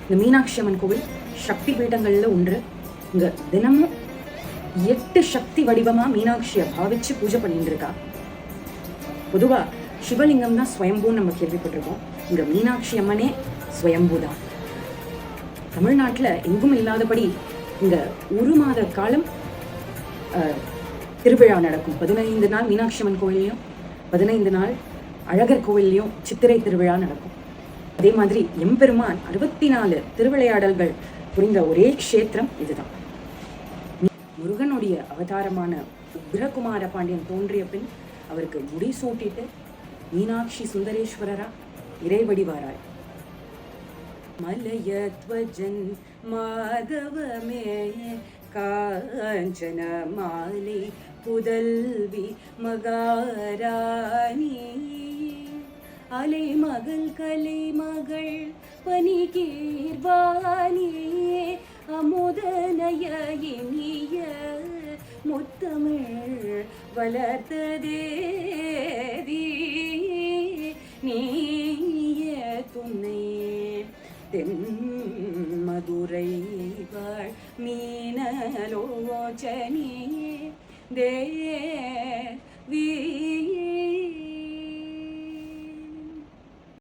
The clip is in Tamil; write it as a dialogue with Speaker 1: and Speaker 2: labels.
Speaker 1: இந்த மீனாட்சி அம்மன் கோவில் சக்தி பீடங்கள்ல ஒன்று. இங்க தினமும் 8 சக்தி வடிவமா மீனாட்சியை பாவிச்சு பூஜை பண்ணிட்டு இருக்கா. பொதுவா சிவலிங்கம் தான் ஸ்வயம்பூன்னு நம்ம கேள்விப்பட்டிருக்கோம். இங்க மீனாட்சி அம்மனே ஸ்வயம்பூ தான். தமிழ்நாட்டில் எங்கும் இல்லாதபடி இங்க 1 மாத காலம் திருவிழா நடக்கும். 15 நாள் மீனாட்சி அம்மன் கோவிலையும் 15 நாள் அழகர் கோவிலையும் சித்திரை திருவிழா நடக்கும். அதே மாதிரி எம்பெருமான் 64 திருவிளையாடல்கள் புரிந்த ஒரே க்ஷேத்திரம் இதுதான். முருகனுடைய அவதாரமான உக்ரகுமார பாண்டியன் தோன்றிய பின் அவருக்கு முடி சூட்டிட்டு மீனாட்சி சுந்தரேஸ்வரரா இறைவடிவாராய். மலயத்வஜன் மாதவமே காஞ்சன மாலை புதல்வி மகாராணி அலை மகள் கலை மகள் பனிகீர்வாணி அமுதனய இனிய முத்தமிழ் வளர்த்ததேவி நீய துணை தென் மதுரை வாழ் மீனலோச்சனி தேவி